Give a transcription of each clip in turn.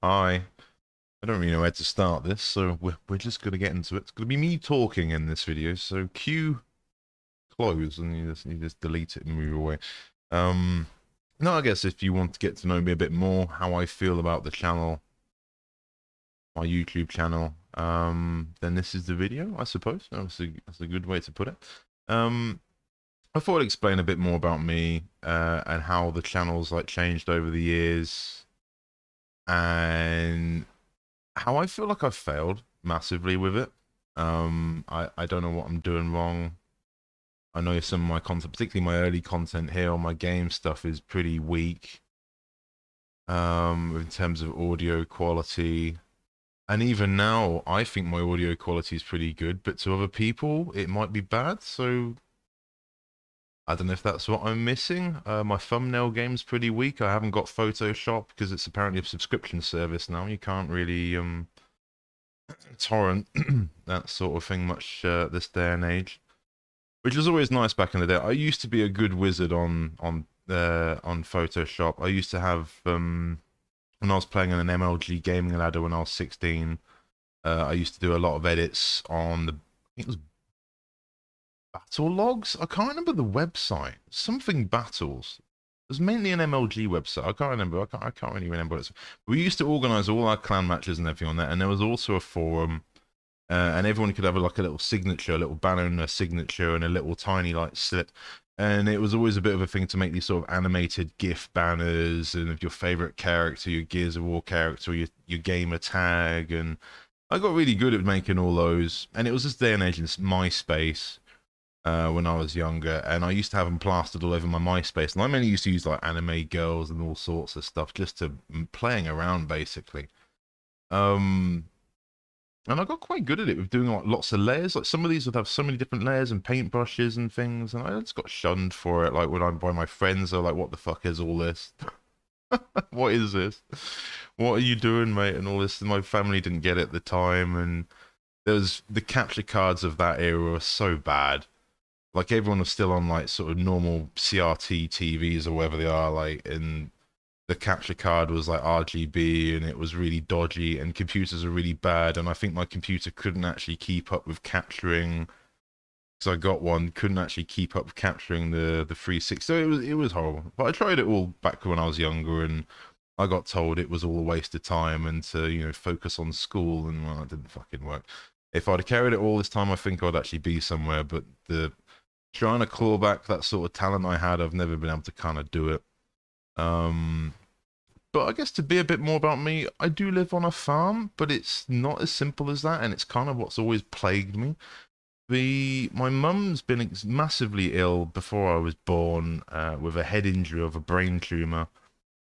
Hi. I don't really know where to start this, so we're just gonna get into it. It's gonna be me talking in this video, so cue close and you just delete it and move away. Um no, I guess if you want to get to know me a bit more, how I feel about the channel, my YouTube channel, then this is the video, I suppose. That's a good way to put it. Um I thought I'd explain a bit more about me, and how the channel's like changed over the years, and how I feel like I've failed massively with it. I don't know what I'm doing wrong. I know some of my content, particularly my early content here on my game stuff, is pretty weak. In terms of audio quality, and even now, I think my audio quality is pretty good, but to other people, it might be bad. So I don't know if that's what I'm missing. My thumbnail game's pretty weak. I haven't got Photoshop because it's apparently a subscription service now. You can't really torrent that sort of thing much this day and age, which was always nice back in the day. I used to be a good wizard on Photoshop. I used to have when I was playing on an MLG gaming ladder when I was 16. I used to do a lot of edits on the, I think it was Battle Logs. I can't remember the website. Something Battles. It was mainly an MLG website. I can't remember. I can't really remember what it's. We used to organize all our clan matches and everything on there, and there was also a forum, and everyone could have like a little signature, a little banner and a signature, and a little tiny like slip. And it was always a bit of a thing to make these sort of animated GIF banners and of your favorite character, your Gears of War character, your gamer tag, and I got really good at making all those. And it was this day and age in MySpace, when I was younger, and I used to have them plastered all over my MySpace. And I mainly used to use like anime girls and all sorts of stuff just to playing around basically. Um, and I got quite good at it with doing like lots of layers. Like some of these would have so many different layers and paintbrushes and things, and I just got shunned for it. Like when I'm by my friends, they're like, "What the fuck is all this? What is this? What are you doing, mate?" And all this. And my family didn't get it at the time, and there was the capture cards of that era were so bad. Like everyone was still on like sort of normal CRT TVs or whatever they are, like, and the capture card was like RGB and it was really dodgy and computers are really bad, and I think my computer couldn't actually keep up with capturing, because I got one, couldn't actually keep up with capturing the 360. So it was horrible. But I tried it all back when I was younger, and I got told it was all a waste of time and to, focus on school, and well, it didn't fucking work. If I'd have carried it all this time, I think I'd actually be somewhere, but the trying to claw back that sort of talent I had, I've never been able to kind of do it. Um, but I guess to be a bit more about me, I do live on a farm, but it's not as simple as that, and it's kind of what's always plagued me. My mum's been massively ill before I was born, with a head injury of a brain tumor,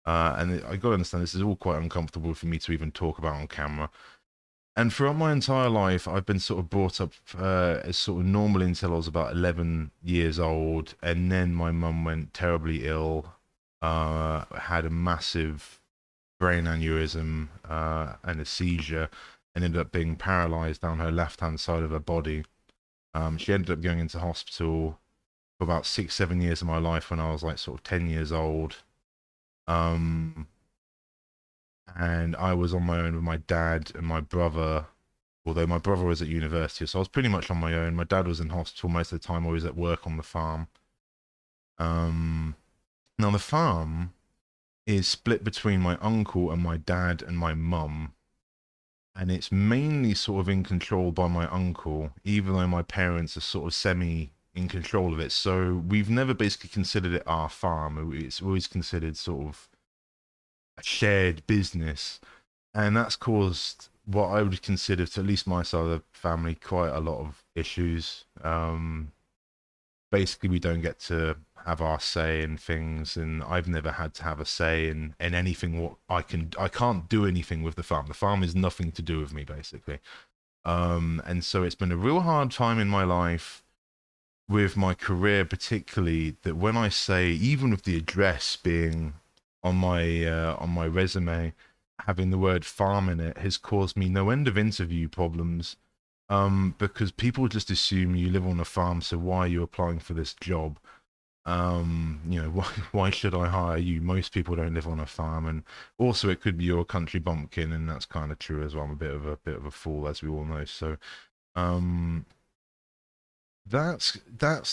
and I got to understand this is all quite uncomfortable for me to even talk about on camera. And throughout my entire life, I've been sort of brought up as sort of normal until I was about 11 years old, and then my mum went terribly ill, had a massive brain aneurysm, and a seizure, and ended up being paralyzed down her left-hand side of her body. She ended up going into hospital for about 6, 7 years of my life when I was like sort of 10 years old. Um, and I was on my own with my dad and my brother, although my brother was at university, so I was pretty much on my own. My dad was in hospital most of the time. I was at work on the farm. Um, Now the farm is split between my uncle and my dad and my mum, and it's mainly sort of in control by my uncle, even though my parents are sort of semi in control of it. So we've never basically considered it our farm. It's always considered sort of a shared business, and that's caused what I would consider, to at least my side of the family, quite a lot of issues. Basically, we don't get to have our say in things, and I've never had to have a say in anything. What I can't do anything with the farm. The farm is nothing to do with me, basically. And so it's been a real hard time in my life with my career, particularly, that when I say, even with the address being on my resume, having the word farm in it has caused me no end of interview problems, because people just assume you live on a farm, so why are you applying for this job? You know, why should I hire you? Most people don't live on a farm, and also it could be your country bumpkin, and that's kind of true as well. I'm a bit of a fool, as we all know. So, um, that's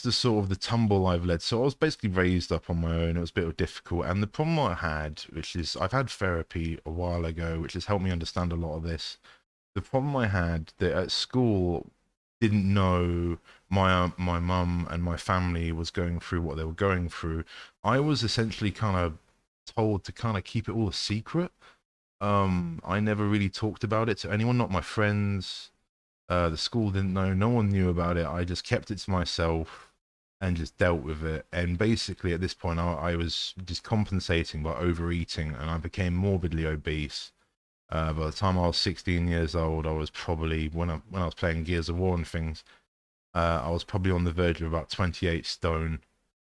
the sort of the tumble I've led. So I was basically raised up on my own. It was a bit difficult, and the problem I had, which is I've had therapy a while ago, which has helped me understand a lot of this. The problem I had that at school didn't know my mum and my family was going through what they were going through. I was essentially kind of told to kind of keep it all a secret. I never really talked about it to anyone, not my friends. The school didn't know. No one knew about it. I just kept it to myself and just dealt with it. And basically, at this point, I was just compensating by overeating, and I became morbidly obese. By the time I was 16 years old, I was probably when I was playing Gears of War and things, I was probably on the verge of about 28 stone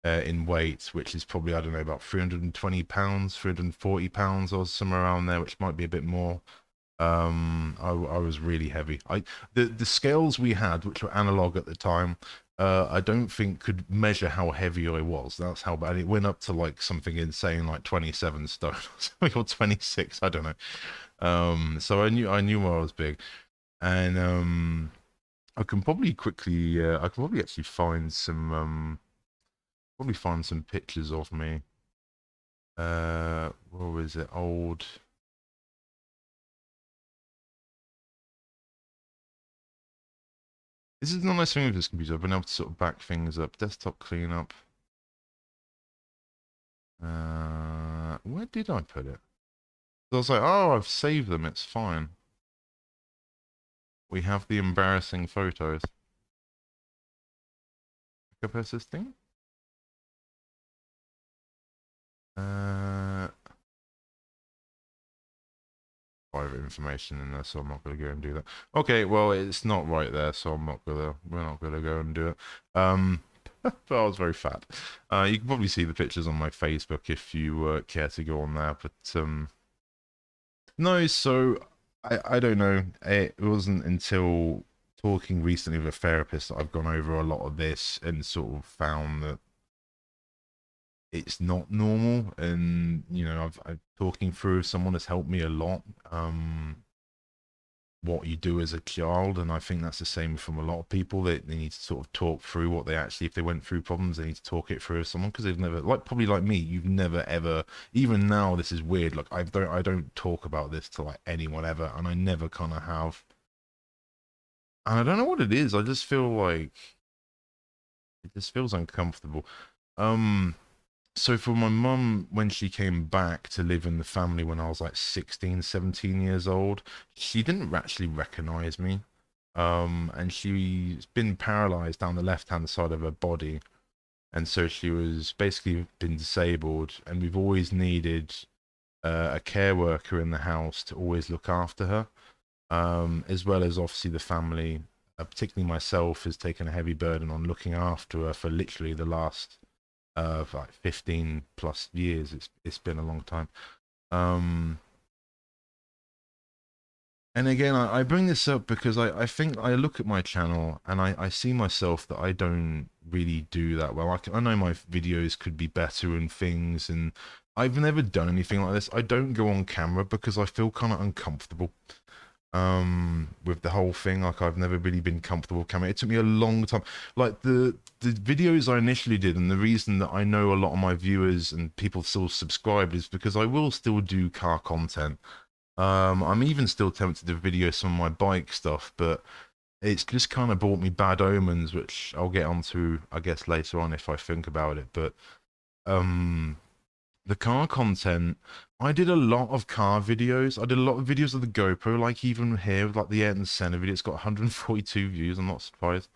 in weight, which is probably, I don't know, about 320 pounds, 340 pounds, or somewhere around there, which might be a bit more. I was really heavy. The scales we had, which were analog at the time, I don't think could measure how heavy I was. That's how bad it went up to, like something insane, like 27 stone or 26. I don't know. So I knew I was big, and I can probably quickly, I can probably actually find some, probably find some pictures of me. What was it? Old. This is the nice thing with this computer. I've been able to sort of back things up. Desktop cleanup. Where did I put it? I was like, oh, I've saved them. It's fine. We have the embarrassing photos. Backup assisting. Private information in there, so I'm not gonna go and do that. Okay, well, it's not right there, so we're not gonna go and do it. But I was very fat. You can probably see the pictures on my Facebook if you care to go on there. But no, so I don't know. It wasn't until talking recently with a therapist that I've gone over a lot of this and sort of found that it's not normal. And you know, I've talking through someone has helped me a lot. What you do as a child, and I think that's the same from a lot of people. They need to sort of talk through what they actually, if they went through problems, they need to talk it through with someone, because they've never, like, probably like me, you've never ever, even now this is weird, like I don't talk about this to like anyone ever, and I never kind of have, and I don't know what it is. I just feel like it just feels uncomfortable. um so for my mum, when she came back to live in the family when I was like 16, 17 years old, she didn't actually recognize me. And she's been paralyzed down the left-hand side of her body. And so she was basically been disabled, and we've always needed a care worker in the house to always look after her, as well as obviously the family, particularly myself, has taken a heavy burden on looking after her for literally the last like 15 plus years. It's been a long time. Um, and again, I bring this up because I think I look at my channel and I see myself that I don't really do that well. I know my videos could be better and things, and I've never done anything like this. I don't go on camera because I feel kind of uncomfortable with the whole thing. Like, I've never really been comfortable with camera. It took me a long time. Like the videos I initially did, and the reason that I know a lot of my viewers and people still subscribe is because I will still do car content. I'm even still tempted to video some of my bike stuff, but it's just kind of brought me bad omens, which I'll get onto, I guess, later on if I think about it. But um the car content, I did a lot of car videos. I did a lot of videos of the GoPro, like even here with like the Ayrton Senna video. It's got 142 views. I'm not surprised.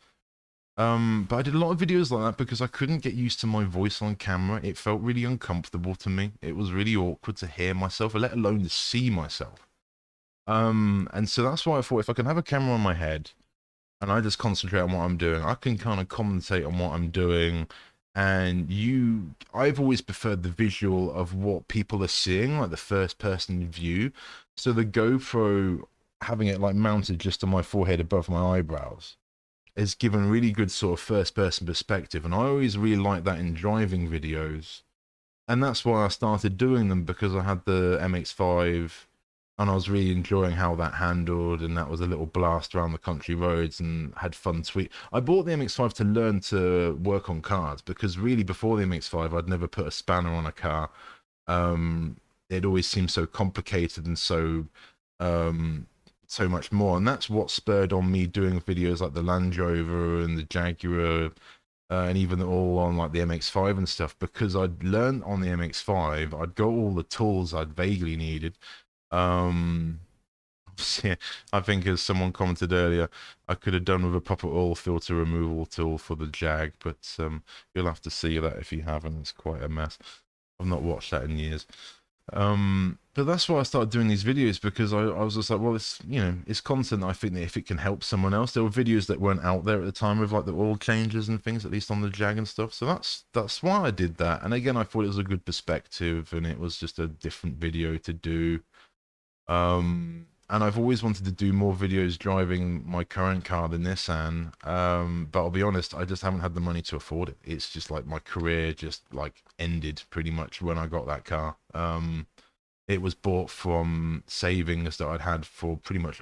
But I did a lot of videos like that because I couldn't get used to my voice on camera. It felt really uncomfortable to me. It was really awkward to hear myself, let alone to see myself. And so that's why I thought if I can have a camera on my head and I just concentrate on what I'm doing, I can kind of commentate on what I'm doing. And I've always preferred the visual of what people are seeing, like the first person view. So the GoPro, having it like mounted just on my forehead above my eyebrows, is given really good sort of first person perspective, and I always really like that in driving videos. And that's why I started doing them, because I had the MX-5 and I was really enjoying how that handled, and that was a little blast around the country roads and had fun tweak. I bought the MX-5 to learn to work on cars, because really before the MX-5 I'd never put a spanner on a car. It always seemed so complicated and um, so much more, and that's what spurred on me doing videos like the Land Rover and the Jaguar, and even all on like the MX-5 and stuff, because I'd learned on the MX-5, I'd got all the tools I'd vaguely needed. Obviously, I think as someone commented earlier, I could have done with a proper oil filter removal tool for the Jag, but you'll have to see that if you haven't. It's quite a mess. I've not watched that in years. But that's why I started doing these videos, because I was just like, well, it's, you know, it's content. I think that if it can help someone else, there were videos that weren't out there at the time with like the oil changes and things, at least on the Jag and stuff. So that's why I did that. And again, I thought it was a good perspective, and it was just a different video to do. And I've always wanted to do more videos driving my current car, the Nissan. But I'll be honest, I just haven't had the money to afford it. It's just like my career just like ended pretty much when I got that car. It was bought from savings that I'd had for pretty much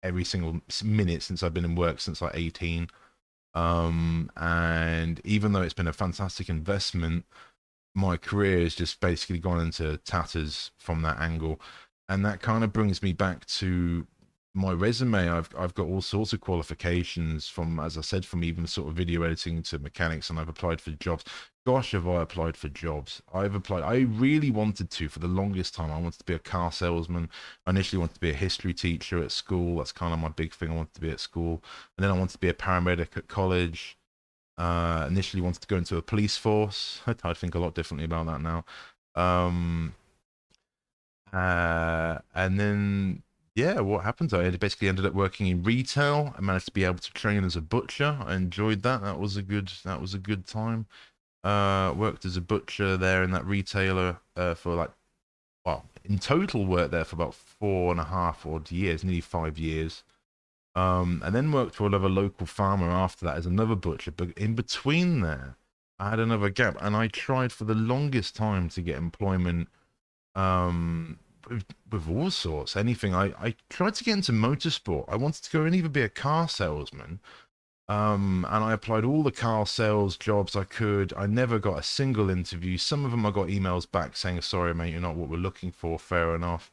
every single minute since I've been in work since like 18. And even though it's been a fantastic investment, my career has just basically gone into tatters from that angle. And that kind of brings me back to my resume. I've got all sorts of qualifications, from, as I said, from even sort of video editing to mechanics, and I've applied for jobs. Gosh, have I applied for jobs. I've applied. I really wanted to, for the longest time. I wanted to be a car salesman. I initially wanted to be a history teacher at school. That's kind of my big thing. I wanted to be at school. And then I wanted to be a paramedic at college. Initially wanted to go into a police force. I think a lot differently about that now. And then, yeah, what happened? I basically ended up working in retail. I managed to be able to train as a butcher. I enjoyed that. That was a good time. Worked as a butcher there in that retailer for like, well, in total worked there for about 4.5 odd years, nearly 5 years. And then worked for another local farmer after that as another butcher. But in between there, I had another gap, and I tried for the longest time to get employment with all sorts, anything. I tried to get into motorsport. I wanted to go and either be a car salesman, and I applied all the car sales jobs I could. I never got a single interview. Some of them I got emails back saying, sorry mate, you're not what we're looking for. Fair enough.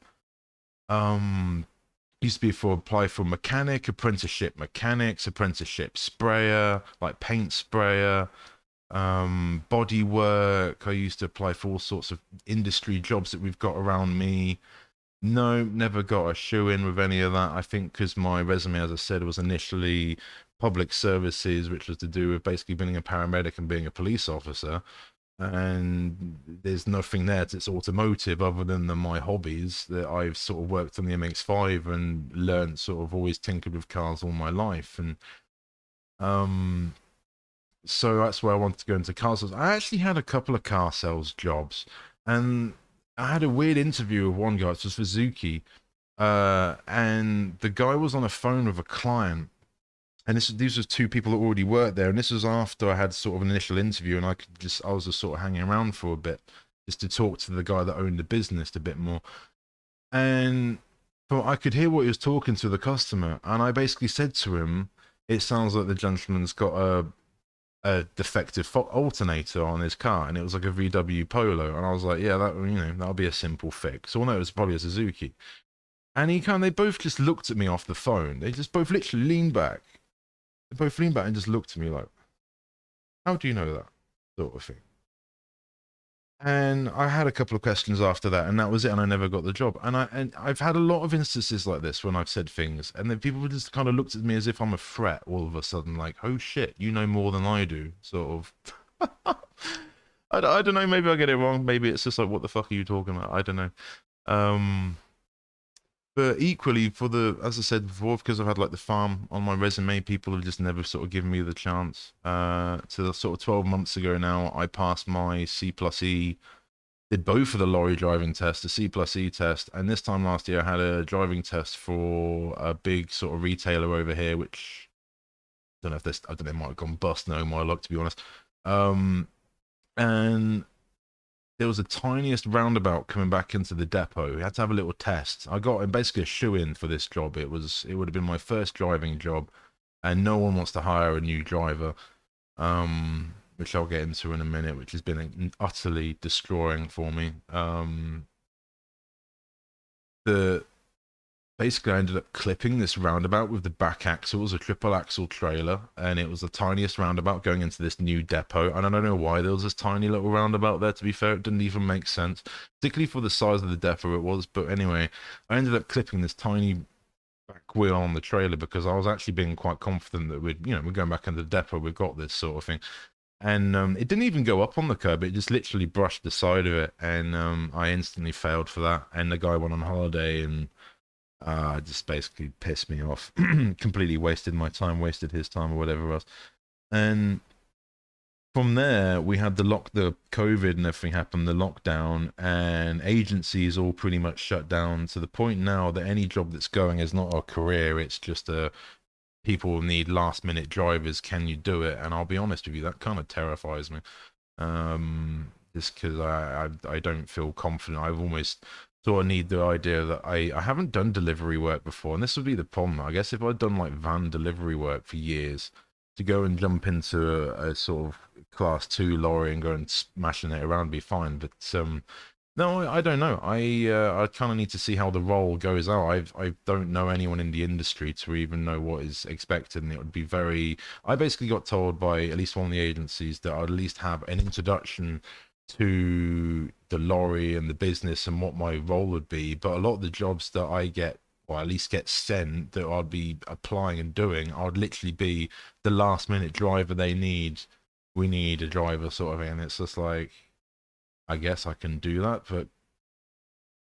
Used to be for apply for mechanic, apprenticeship mechanics, apprenticeship sprayer, like paint sprayer, body work. I used to apply for all sorts of industry jobs that we've got around me. No, never got a shoe in with any of that. I think because my resume, as I said, was initially public services, which was to do with basically being a paramedic and being a police officer. And there's nothing there that's automotive other than my hobbies that I've sort of worked on the MX-5 and learned, sort of always tinkered with cars all my life. And so that's where I wanted to go into car sales. I actually had a couple of car sales jobs, and I had a weird interview with one guy. It was for Suzuki, and the guy was on a phone with a client, and these was two people that already worked there, and this was after I had sort of an initial interview, and I was just sort of hanging around for a bit just to talk to the guy that owned the business a bit more, and I could hear what he was talking to the customer, and I basically said to him, "It sounds like the gentleman's got a defective alternator on his car," and it was like a VW Polo, and I was like, yeah, that'll be a simple fix. So no, it was probably a Suzuki. And they both just looked at me off the phone. They just both literally leaned back. They both leaned back and just looked at me like, how do you know that? Sort of thing. And I had a couple of questions after that, and that was it, and I never got the job. And I've had a lot of instances like this when I've said things, and then people just kind of looked at me as if I'm a threat all of a sudden, like, oh shit, you know more than I do, sort of. I don't know, maybe I get it wrong, maybe it's just like, what the fuck are you talking about? I don't know. But equally, as I said before, because I've had like the farm on my resume, people have just never sort of given me the chance. So sort of 12 months ago now, I passed my C+E, did both of the lorry driving test, the C+E test, and this time last year I had a driving test for a big sort of retailer over here, which don't know if this, I don't know, it might have gone bust, no my luck, to be honest. And there was the tiniest roundabout coming back into the depot. We had to have a little test. I got basically a shoe-in for this job. It would have been my first driving job, and no one wants to hire a new driver, which I'll get into in a minute, which has been utterly destroying for me. Basically, I ended up clipping this roundabout with the back axle. It was a triple axle trailer, and it was the tiniest roundabout going into this new depot. And I don't know why there was this tiny little roundabout there, to be fair. It didn't even make sense, particularly for the size of the depot it was. But anyway, I ended up clipping this tiny back wheel on the trailer because I was actually being quite confident that we're going back into the depot, we've got this sort of thing. And it didn't even go up on the curb. It just literally brushed the side of it, and I instantly failed for that. And the guy went on holiday, and just basically pissed me off. Completely wasted my time, wasted his time, or whatever else. And from there, we had the COVID and everything happened, the lockdown, and agencies all pretty much shut down, to the point now that any job that's going is not a career, it's just people need last minute drivers, can you do it? And I'll be honest with you, that kind of terrifies me. Just because I don't feel confident. I've almost sort of need the idea that I haven't done delivery work before, and this would be the problem. I guess if I'd done like van delivery work for years, to go and jump into a sort of class 2 lorry and go and smashing it around would be fine. But no, I don't know. I kind of need to see how the role goes out. I don't know anyone in the industry to even know what is expected, and it would be very. I basically got told by at least one of the agencies that I'd at least have an introduction to the lorry and the business and what my role would be. But a lot of the jobs that I get, or at least get sent, that I'd be applying and doing, I'd literally be the last minute driver they need. We need a driver, sort of thing. And it's just like, I guess I can do that, but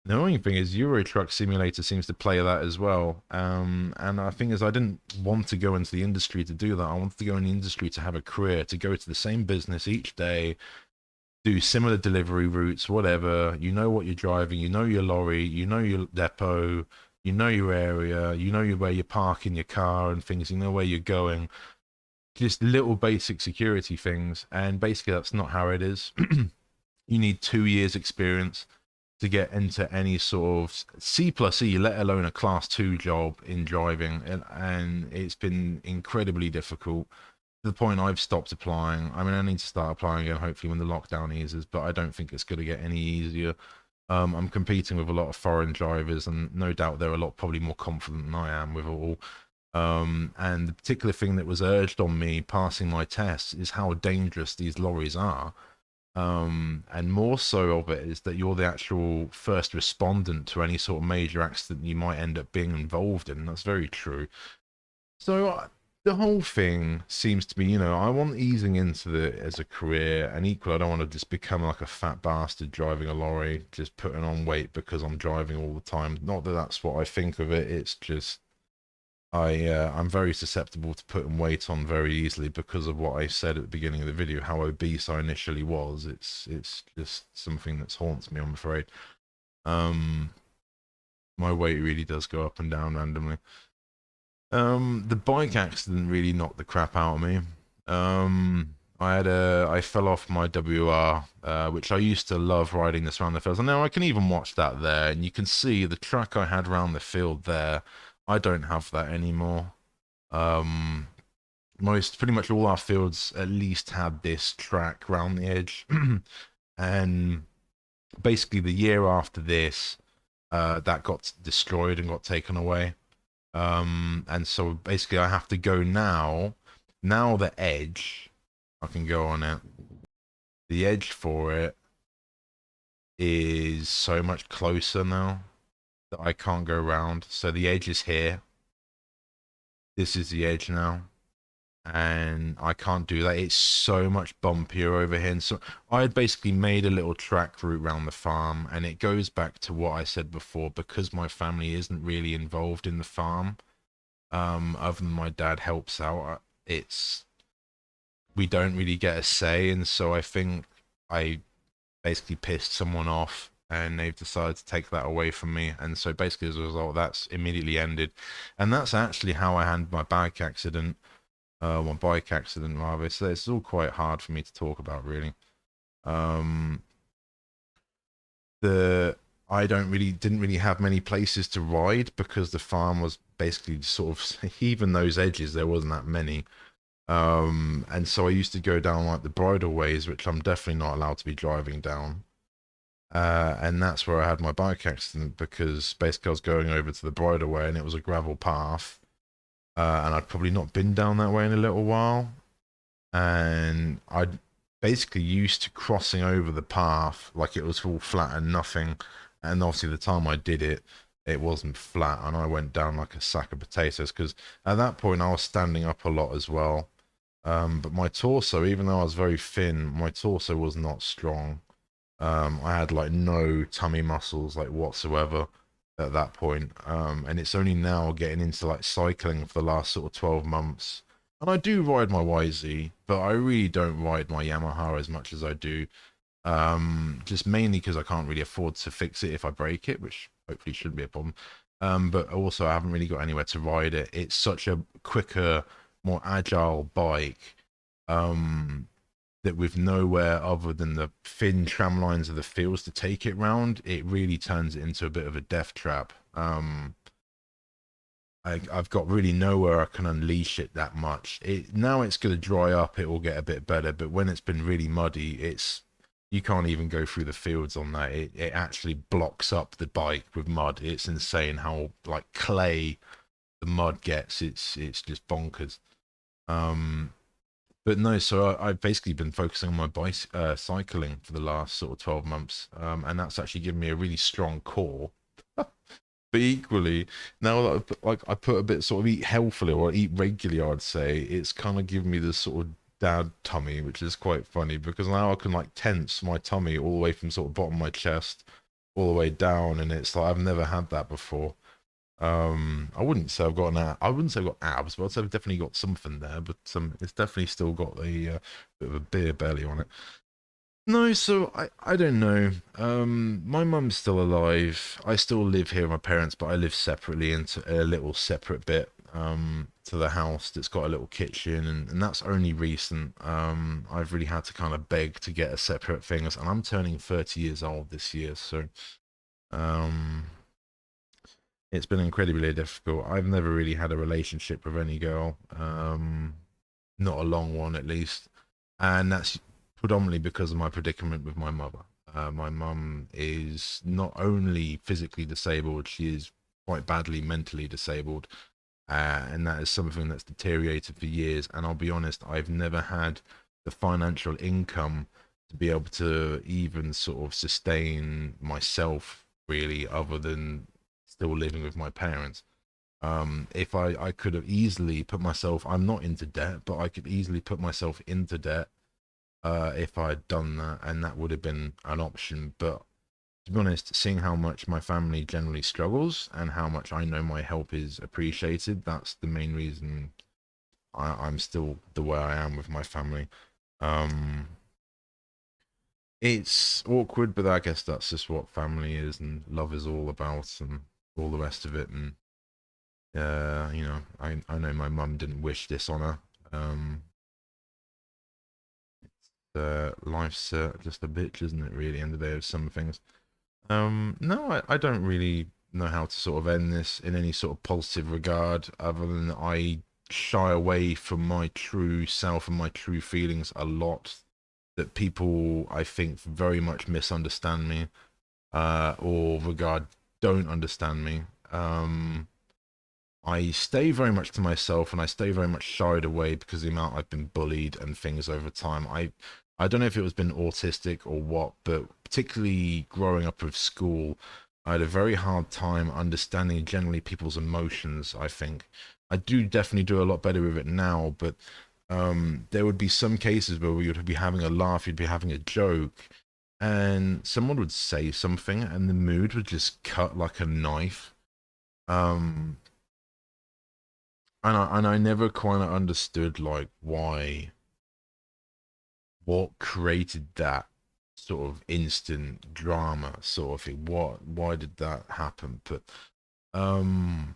the annoying thing is Euro Truck Simulator seems to play that as well. And the thing is, I didn't want to go into the industry to do that. I wanted to go in the industry to have a career, to go to the same business each day, do similar delivery routes, whatever. You know what you're driving, you know your lorry, you know your depot, you know your area, you know where you're parking your car and things, you know where you're going. Just little basic security things, and basically that's not how it is. You need 2 years experience to get into any sort of C+E, let alone a class 2 job in driving, and it's been incredibly difficult, to the point I've stopped applying. I mean, I need to start applying again, hopefully when the lockdown eases, but I don't think it's going to get any easier. I'm competing with a lot of foreign drivers, and no doubt they're a lot probably more confident than I am with it all. And the particular thing that was urged on me passing my tests is how dangerous these lorries are. And more so of it is that you're the actual first respondent to any sort of major accident you might end up being involved in. That's very true. So the whole thing seems to be, I want easing into it as a career, and equally I don't want to just become like a fat bastard driving a lorry, just putting on weight because I'm driving all the time. Not that that's what I think of it, it's just I'm very susceptible to putting weight on very easily because of what I said at the beginning of the video, how obese I initially was. It's just something that haunts me, I'm afraid. My weight really does go up and down randomly. The bike accident really knocked the crap out of me. I fell off my WR, which I used to love riding this around the fields. And now I can even watch that there, and you can see the track I had around the field there. I don't have that anymore. Pretty much all our fields at least had this track round the edge. And basically the year after this, that got destroyed and got taken away. And so basically I have to go now the edge, I can go on it. The edge for it is so much closer now that I can't go around. So the edge is here. This is the edge now. And I can't do that. It's so much bumpier over here. And so I had basically made a little track route around the farm, and it goes back to what I said before, because my family isn't really involved in the farm. Other than my dad helps out, we don't really get a say, and so I think I basically pissed someone off, and they've decided to take that away from me. And so basically as a result, that's immediately ended. And that's actually how I had my bike accident. my bike accident rather. So it's all quite hard for me to talk about, really. Um, the I don't really didn't really have many places to ride because the farm was basically sort of even those edges there wasn't that many. And so I used to go down like the bridleways, which I'm definitely not allowed to be driving down. And that's where I had my bike accident because basically I was going over to the bridleway and it was a gravel path. And I'd probably not been down that way in a little while. And I'd basically used to crossing over the path like it was all flat and nothing. And obviously, the time I did it, it wasn't flat, and I went down like a sack of potatoes because at that point I was standing up a lot as well. But my torso, even though I was very thin, my torso was not strong. I had like no tummy muscles like whatsoever at that point. And it's only now getting into like cycling for the last sort of 12 months. And I do ride my YZ, but I really don't ride my Yamaha as much as I do. Just mainly because I can't really afford to fix it if I break it, which hopefully shouldn't be a problem. But also I haven't really got anywhere to ride it. It's such a quicker, more agile bike. Um, that with nowhere other than the thin tram lines of the fields to take it round, it really turns it into a bit of a death trap. I've got really nowhere I can unleash it that much. Now it's going to dry up, it will get a bit better, but when it's been really muddy, you can't even go through the fields on that. It actually blocks up the bike with mud. It's insane how like clay the mud gets. It's just bonkers. Um, but no, so I've basically been focusing on my cycling for the last sort of 12 months, and that's actually given me a really strong core. But equally, now that I put a bit sort of eat healthily or eat regularly, I'd say it's kind of given me this sort of dad tummy, which is quite funny because now I can like tense my tummy all the way from sort of bottom of my chest all the way down, and it's like I've never had that before. I wouldn't say I've got I wouldn't say I've got abs, but I'd say I've definitely got something there. But it's definitely still got a bit of a beer belly on it. No, so I don't know. My mum's still alive. I still live here with my parents, but I live separately into a little separate bit to the house that's got a little kitchen, and that's only recent. I've really had to kind of beg to get a separate thing, and I'm turning 30 years old this year, so um it's been incredibly difficult. I've never really had a relationship with any girl, not a long one at least, and that's predominantly because of my predicament with my mother. My mum is not only physically disabled, she is quite badly mentally disabled, and that is something that's deteriorated for years. And I'll be honest, I've never had the financial income to be able to even sort of sustain myself really, other than still living with my parents. If I could have easily put myself, I'm not into debt, but I could easily put myself into debt if I'd done that, and that would have been an option. But to be honest, seeing how much my family generally struggles and how much I know my help is appreciated, that's the main reason I'm still the way I am with my family. Um, it's awkward, but I guess that's just what family is and love is all about and all the rest of it. And I know my mum didn't wish this on her. Life's just a bitch, isn't it? Really, end of the day of some things. No, I don't really know how to sort of end this in any sort of positive regard, other than I shy away from my true self and my true feelings a lot. That people, I think, very much misunderstand me, or regard don't understand me. I stay very much to myself and I stay very much shied away because of the amount I've been bullied and things over time. I don't know if it was been autistic or what, but particularly growing up with school, I had a very hard time understanding generally people's emotions, I think. I do definitely do a lot better with it now, but there would be some cases where we would be having a laugh, you'd be having a joke, and someone would say something and the mood would just cut like a knife. Um, and I never quite understood like what created that sort of instant drama sort of thing. Why did that happen? But um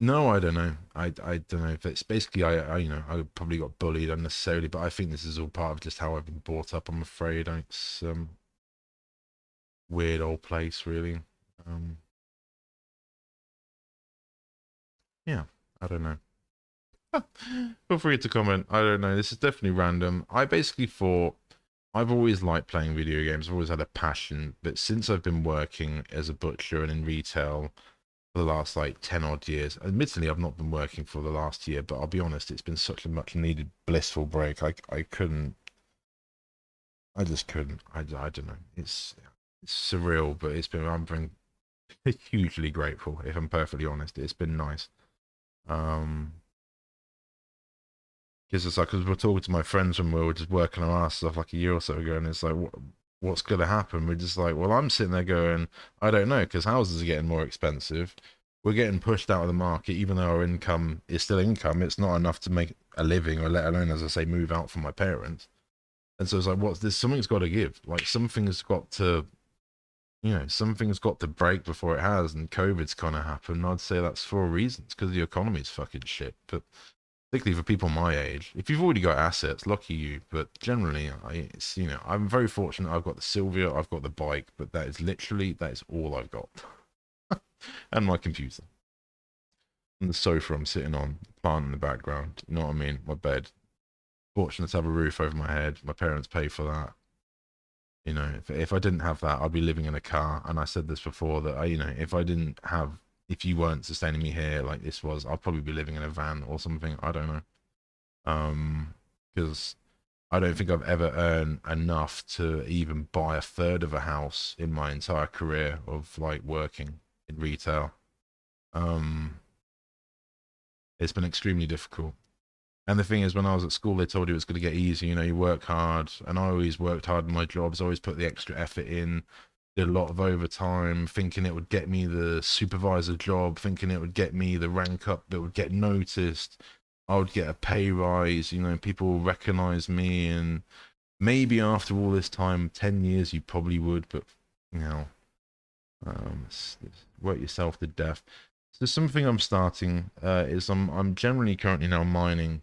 No, I don't know. I don't know if it's basically I you know I probably got bullied unnecessarily, but I think this is all part of just how I've been brought up. I'm afraid it's weird old place really. Um, yeah, I don't know. Feel free to comment. I don't know. This is definitely random. I basically thought I've always liked playing video games. I've always had a passion, but since I've been working as a butcher and in retail for the last like 10 odd years, admittedly, I've not been working for the last year, but I'll be honest, it's been such a much needed blissful break. I couldn't, I just couldn't. I don't know. It's surreal, but I'm been hugely grateful. If I'm perfectly honest, it's been nice. Um, Because it's like, because we're talking to my friends when we were just working our asses off like a year or so ago, and it's like, what's going to happen? We're just like, well, I'm sitting there going, I don't know, because houses are getting more expensive. We're getting pushed out of the market, even though our income is still income. It's not enough to make a living, or let alone, as I say, move out from my parents. And so it's like, what's this? Something's got to give. Like, something's got to, something's got to break before it has. And COVID's kind of happened. I'd say that's for a reason. It's because the economy's fucking shit. But particularly for people my age. If you've already got assets, lucky you. But generally, I'm very fortunate. I've got the Sylvia, I've got the bike, but that is all I've got, and my computer and the sofa I'm sitting on, plant in the background. You know what I mean? My bed. Fortunate to have a roof over my head. My parents pay for that. If I didn't have that, I'd be living in a car. And I said this before that if I didn't have, if you weren't sustaining me here like this was, I'd probably be living in a van or something. I don't know. Because I don't think I've ever earned enough to even buy a third of a house in my entire career of like working in retail. Um, it's been extremely difficult. And the thing is, when I was at school, they told you it was going to get easy. You work hard, and I always worked hard in my jobs. I always put the extra effort in. Did a lot of overtime, thinking it would get me the supervisor job, thinking it would get me the rank up, it would get noticed. I would get a pay rise. People recognize me, and maybe after all this time, 10 years, you probably would. But you know, work yourself to death. So something I'm starting is I'm generally currently now mining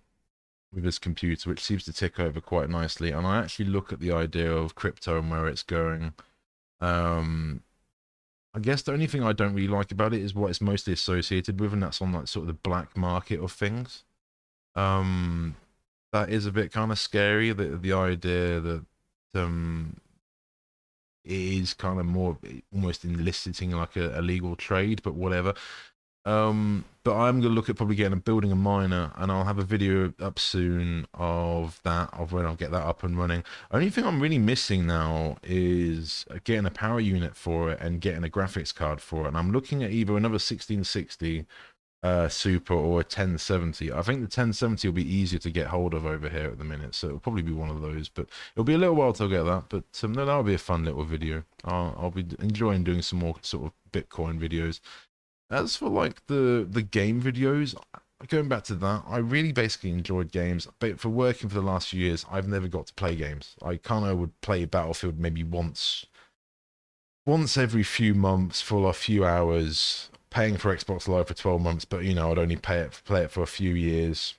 with this computer, which seems to tick over quite nicely. And I actually look at the idea of crypto and where it's going. Um, I guess the only thing I don't really like about it is what it's mostly associated with, and that's on like sort of the black market of things. Um, that is a bit kind of scary. The idea that it is kind of more almost eliciting like a legal trade, but whatever. But I'm gonna look at probably getting building a miner, and I'll have a video up soon of that, of when I'll get that up and running. Only thing I'm really missing now is getting a power unit for it and getting a graphics card for it. And I'm looking at either another 1660 Super or a 1070. I think the 1070 will be easier to get hold of over here at the minute, so it'll probably be one of those. But it'll be a little while till I get that. But no, that'll be a fun little video. I'll be enjoying doing some more sort of Bitcoin videos. As for like the game videos, going back to that, I really basically enjoyed games. But for working for the last few years, I've never got to play games. I kind of would play Battlefield maybe once every few months for a few hours, paying for Xbox Live for 12 months, but I'd only play it for a few years.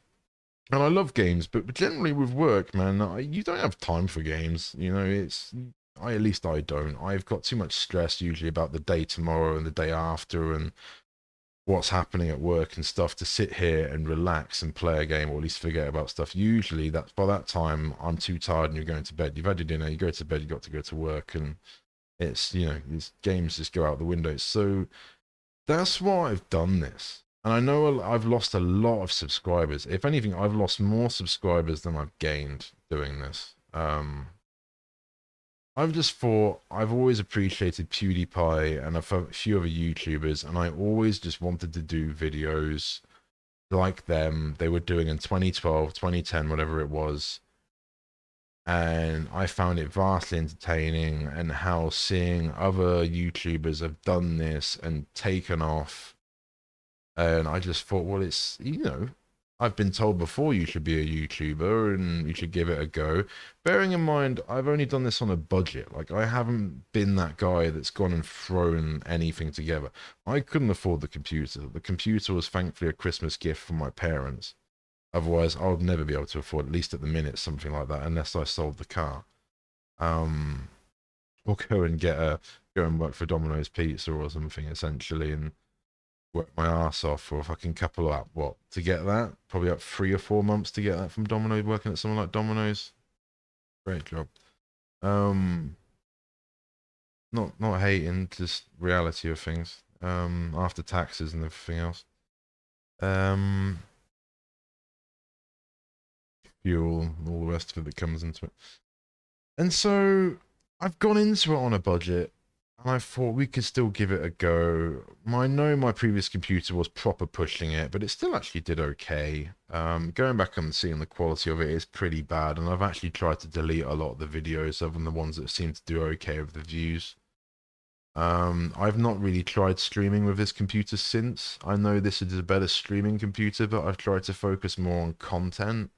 And I love games, but generally with work, man, you don't have time for games. At least I don't. I've got too much stress usually about the day tomorrow and the day after and what's happening at work and stuff to sit here and relax and play a game or at least forget about stuff. Usually that's by that time I'm too tired and you're going to bed. You've had your dinner, you go to bed, you got to go to work, and it's these games just go out the window. So that's why I've done this. And I know I've lost a lot of subscribers. If anything, I've lost more subscribers than I've gained doing this. I've just thought I've always appreciated PewDiePie and a few other YouTubers, and I always just wanted to do videos like them they were doing in 2012, 2010, whatever it was. And I found it vastly entertaining, and how seeing other YouTubers have done this and taken off. And I just thought, well, it's I've been told before you should be a YouTuber and you should give it a go. Bearing in mind, I've only done this on a budget. Like, I haven't been that guy that's gone and thrown anything together. I couldn't afford the computer. The computer was thankfully a Christmas gift from my parents. Otherwise, I would never be able to afford, at least at the minute, something like that, unless I sold the car. Um, or go and work for Domino's Pizza or something, essentially, and work my ass off for a fucking couple of what to get that? Probably up 3 or 4 months to get that from Domino's, working at someone like Domino's. Great job. Um, not hating, just reality of things. After taxes and everything else. Um, fuel, all the rest of it that comes into it. And so I've gone into it on a budget, and I thought we could still give it a go. I know my previous computer was proper pushing it, but it still actually did okay. Going back and seeing the quality of it is pretty bad, and I've actually tried to delete a lot of the videos other than the ones that seem to do okay with the views. I've not really tried streaming with this computer since. I know this is a better streaming computer, but I've tried to focus more on content.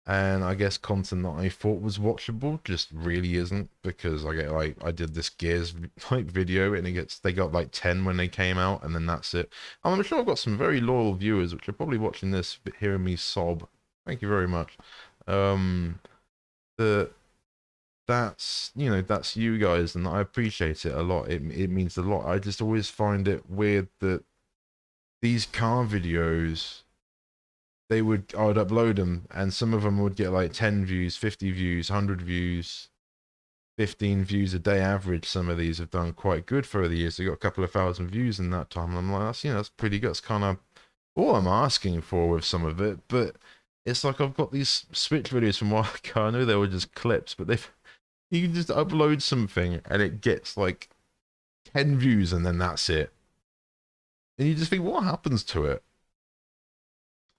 And I guess content that I thought was watchable just really isn't, because I get like I did this Gears like video and they got like 10 when they came out, and then that's it. And I'm sure I've got some very loyal viewers which are probably watching this but hearing me sob. Thank you very much. Um the that's that's you guys, and I appreciate it a lot. It means a lot. I just always find it weird that these car videos, I would upload them, and some of them would get like 10 views, 50 views, 100 views, 15 views a day average. Some of these have done quite good for the years. They got a couple of thousand views in that time. And I'm like, that's pretty good. That's kind of all I'm asking for with some of it. But it's like I've got these Switch videos from a while ago. I know they were just clips, but you can just upload something and it gets like 10 views and then that's it. And you just think, what happens to it?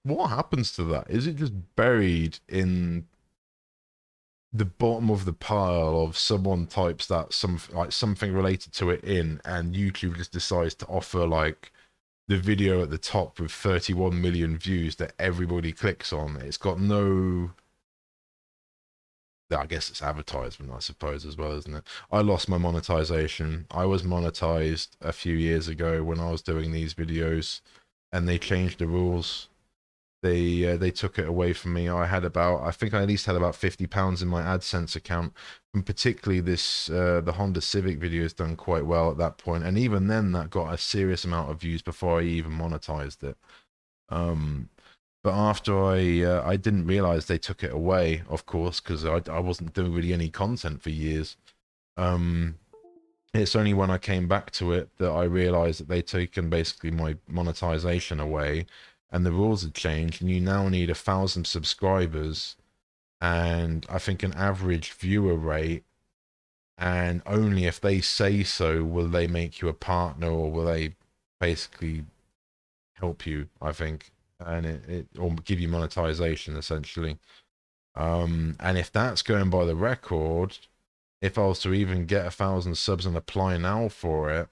What happens to that? Is it just buried in the bottom of the pile of someone types that something related to it in, and YouTube just decides to offer like the video at the top with 31 million views that everybody clicks on? It's got no, I guess it's advertisement, I suppose, as well, isn't it? I lost my monetization. I was monetized a few years ago when I was doing these videos, and they changed the rules. They took it away from me. I think I at least had about £50 in my AdSense account, and particularly this the Honda Civic video has done quite well at that point, and even then that got a serious amount of views before I even monetized it. But after I didn't realize they took it away, of course, because I wasn't doing really any content for years. It's only when I came back to it that I realized that they'd taken basically my monetization away, and the rules had changed, and you now need 1,000 subscribers and I think an average viewer rate, and only if they say so will they make you a partner, or will they basically help you, I think, and it or give you monetization essentially. And if that's going by the record, if I was to even get 1,000 subs and apply now for it,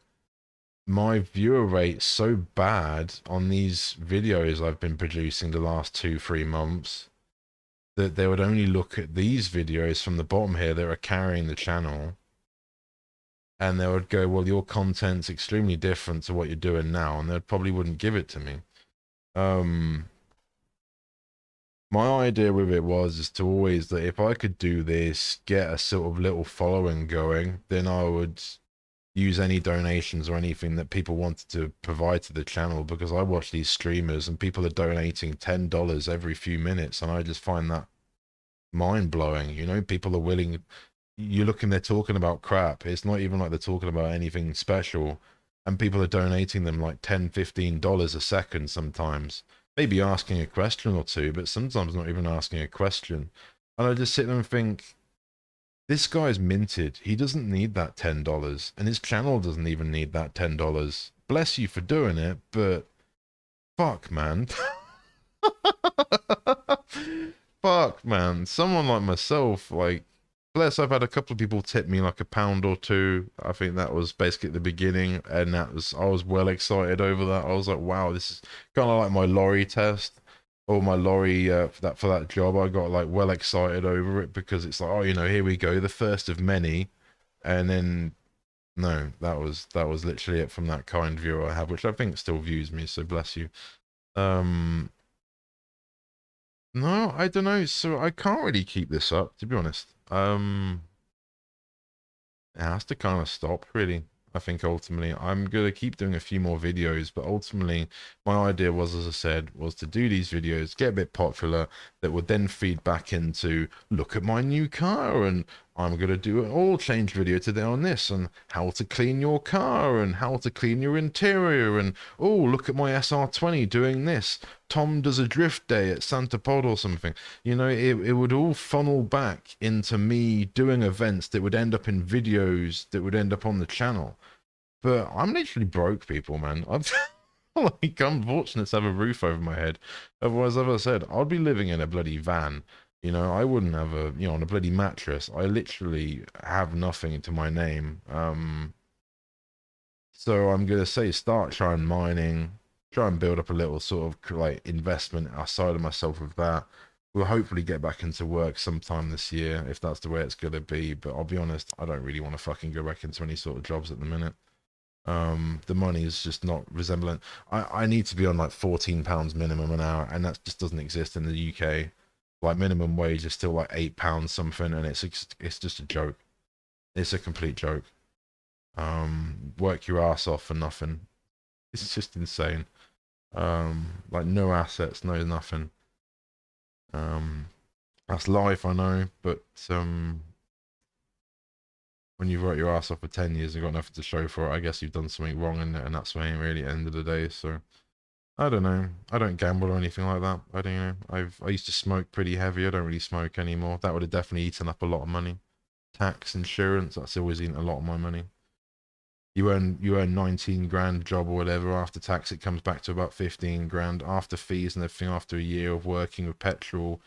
my viewer rate's so bad on these videos I've been producing the last 2-3 months that they would only look at these videos from the bottom here that are carrying the channel, and they would go, well, your content's extremely different to what you're doing now, and they probably wouldn't give it to me. My idea with it was is to always, that if I could do this, get a sort of little following going, then I would use any donations or anything that people wanted to provide to the channel, because I watch these streamers and people are donating $10 every few minutes, and I just find that mind-blowing. People are willing, you're looking, they're talking about crap, it's not even like they're talking about anything special, and people are donating them like $10-15 a second sometimes, maybe asking a question or two, but sometimes not even asking a question. And I just sit there and think, this guy's minted. He doesn't need that $10, and his channel doesn't even need that $10. Bless you for doing it, but fuck, man. Fuck, man. Someone like myself, like, bless, I've had a couple of people tip me like £1 or two. I think that was basically at the beginning, and I was well excited over that. I was like, wow, this is kind of like my lorry test. or my lorry for that job. I got like well excited over it because it's like, oh, here we go, the first of many, and then no, that was literally it from that kind viewer I have, which I think still views me. So bless you. Um, no, I don't know. So I can't really keep this up, to be honest. It has to kind of stop, really. I think ultimately I'm gonna keep doing a few more videos, but ultimately my idea was, as I said, was to do these videos, get a bit popular, that would then feed back into look at my new car, and I'm gonna do an oil change video today on this, and how to clean your car, and how to clean your interior, and oh, look at my SR20 doing this. Tom does a drift day at Santa Pod or something. It would all funnel back into me doing events that would end up in videos that would end up on the channel. But I'm literally broke, people, man. I'm fortunate to have a roof over my head. Otherwise, as I said, I'd be living in a bloody van. I wouldn't have on a bloody mattress. I literally have nothing to my name. So I'm gonna say start trying mining, try and build up a little sort of like investment outside of myself with that. We'll hopefully get back into work sometime this year if that's the way it's gonna be. But I'll be honest, I don't really want to fucking go back into any sort of jobs at the minute. The money is just not resemblant. I need to be on like £14 minimum an hour, and that just doesn't exist in the UK. Like minimum wage is still like £8 something, and it's just a joke. It's a complete joke. Work your ass off for nothing. It's just insane. Like no assets, no nothing. Um, that's life, I know, but when you've worked your ass off for 10 years and got nothing to show for it, I guess you've done something wrong, and that's me really at the end of the day. So I don't know. I don't gamble or anything like that. I don't know. I used to smoke pretty heavy. I don't really smoke anymore. That would have definitely eaten up a lot of money. Tax, insurance, that's always eaten a lot of my money. You earn 19 grand job or whatever. After tax it comes back to about 15 grand after fees and everything, after a year of working with petrol,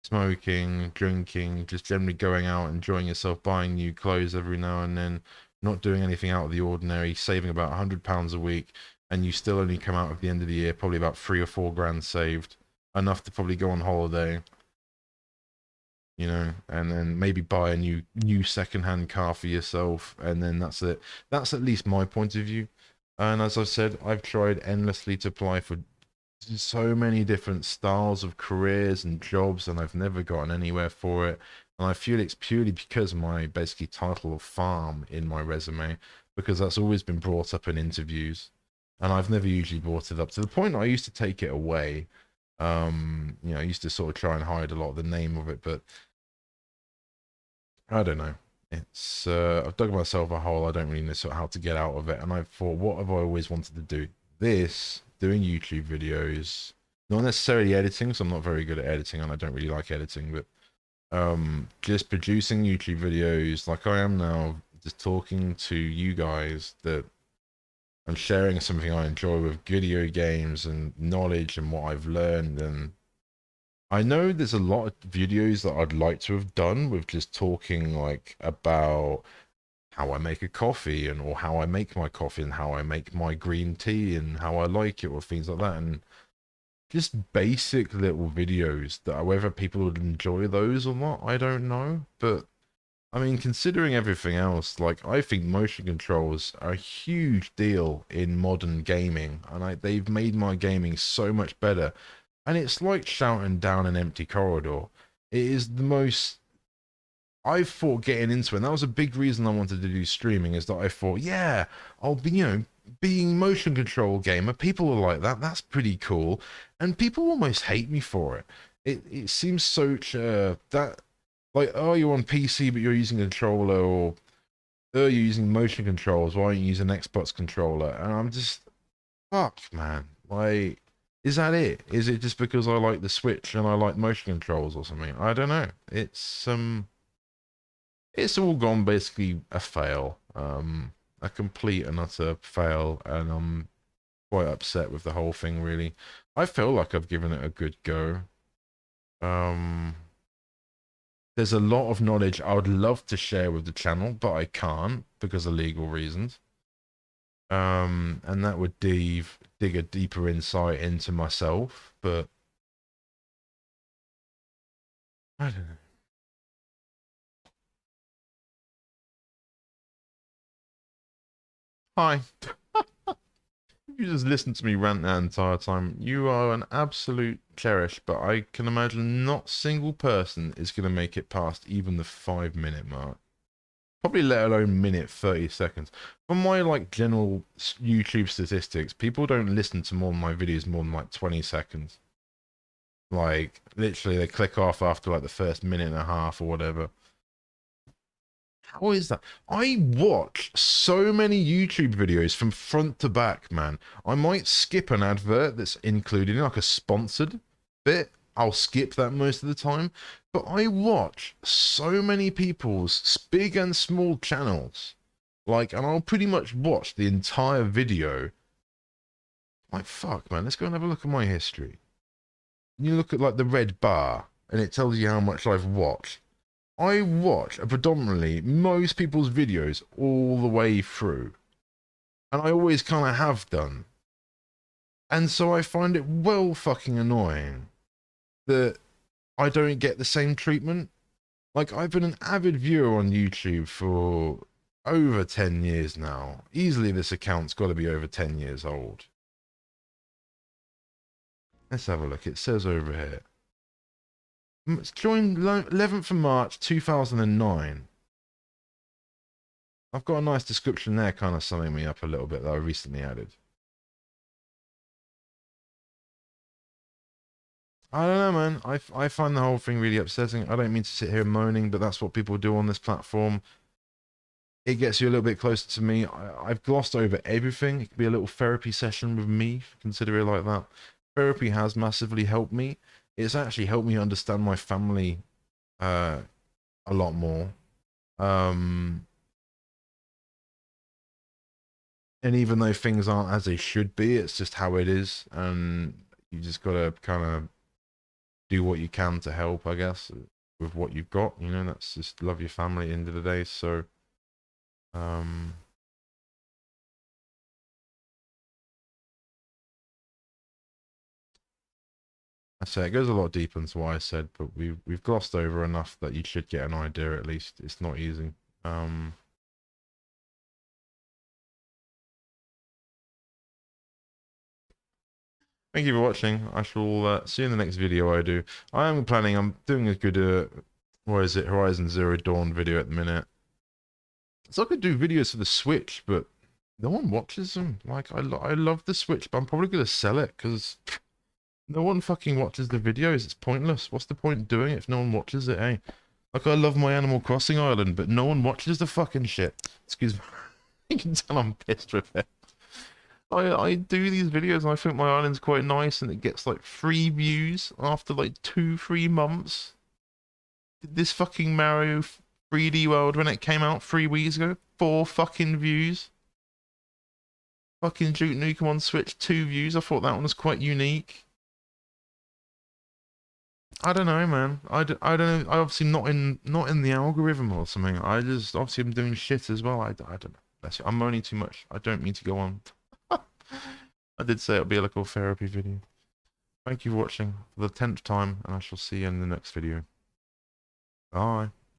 smoking, drinking, just generally going out, enjoying yourself, buying new clothes every now and then, not doing anything out of the ordinary, saving about £100 a week, and you still only come out at the end of the year probably about 3 or 4 grand saved, enough to probably go on holiday, and then maybe buy a new second-hand car for yourself, and then that's it. That's at least my point of view. And as I've said, I've tried endlessly to apply for so many different styles of careers and jobs, and I've never gotten anywhere for it. And I feel it's purely because of my basically title of farm in my resume, because that's always been brought up in interviews, and I've never usually brought it up to the point I used to take it away. I used to sort of try and hide a lot of the name of it, but I don't know. It's I've dug myself a hole. I don't really know sort of how to get out of it. And I thought, what have I always wanted to do? Doing YouTube videos, not necessarily editing, so I'm not very good at editing, and I don't really like editing. But just producing YouTube videos like I am now, just talking to you guys, that I'm sharing something I enjoy with video games and knowledge and what I've learned. And I know there's a lot of videos that I'd like to have done with just talking like about how I make a coffee, and or how I make my coffee, and how I make my green tea, and how I like it, or things like that, and just basic little videos that whether people would enjoy those or not, I don't know. But I mean, considering everything else, like I think motion controls are a huge deal in modern gaming, and they've made my gaming so much better. And it's like shouting down an empty corridor. It is the most. I thought getting into it, and that was a big reason I wanted to do streaming, is that I thought, yeah, I'll be, being motion control gamer, people are like that. That's pretty cool, and people almost hate me for it. It seems such that like, oh, you're on PC but you're using a controller, or oh, you're using motion controls. Why don't you use an Xbox controller? And I'm just, fuck, man. Like, is that it? Is it just because I like the Switch and I like motion controls or something? I don't know. It's all gone basically a fail. A complete and utter fail, and I'm quite upset with the whole thing, really. I feel like I've given it a good go. Um, there's a lot of knowledge I would love to share with the channel, but I can't because of legal reasons. And that would dig a deeper insight into myself, but I don't know. Hi. You just listen to me rant that entire time. You are an absolute cherish, but I can imagine not a single person is going to make it past even the 5 minute mark. Probably let alone minute 30 seconds. From my like general YouTube statistics, people don't listen to more of my videos more than like 20 seconds. Like literally they click off after like the first minute and a half or whatever. How is that? I watch so many YouTube videos from front to back, man. I might skip an advert that's included in like a sponsored bit. I'll skip that most of the time. But I watch so many people's big and small channels. Like, and I'll pretty much watch the entire video. Like, fuck, man, let's go and have a look at my history. You look at like the red bar, and it tells you how much I've watched. I watch predominantly most people's videos all the way through. And I always kind of have done. And so I find it well fucking annoying that I don't get the same treatment. Like, I've been an avid viewer on YouTube for over 10 years now. Easily this account's got to be over 10 years old. Let's have a look. It says over here. It's joined 11th of March 2009. I've got a nice description there kind of summing me up a little bit that I recently added. I don't know, man. I find the whole thing really upsetting. I don't mean to sit here moaning, but that's what people do on this platform. It gets you a little bit closer to me. I've glossed over everything. It could be a little therapy session with me, consider it like that. Therapy has massively helped me. It's actually helped me understand my family a lot more. And even though things aren't as they should be, it's just how it is, and you just gotta kind of do what you can to help, I guess, with what you've got. You know, that's just love your family at the end of the day. So, I say it goes a lot deeper into what I said, but we've glossed over enough that you should get an idea at least. It's not easy. Thank you for watching. I shall see you in the next video I do. I'm doing a good, what is it, Horizon Zero Dawn video at the minute. So I could do videos for the Switch, but no one watches them. Like, I love the Switch, but I'm probably going to sell it, because no one fucking watches the videos. It's pointless. What's the point doing it if no one watches it, eh? Like, I love my Animal Crossing island, but no one watches the fucking shit. Excuse me. You can tell I'm pissed with it. I do these videos and I think my island's quite nice and it gets like 3 views after like 2-3 months. This fucking Mario 3D World when it came out 3 weeks ago, 4 fucking views. Fucking Duke Nukem on Switch, 2 views. I thought that one was quite unique. I don't know, man. I don't know. I obviously not in the algorithm or something. I just obviously I'm doing shit as well. I don't know. I'm moaning too much. I don't mean to go on. I did say it would be like a therapy video. Thank you for watching for the 10th time, and I shall see you in the next video. Bye.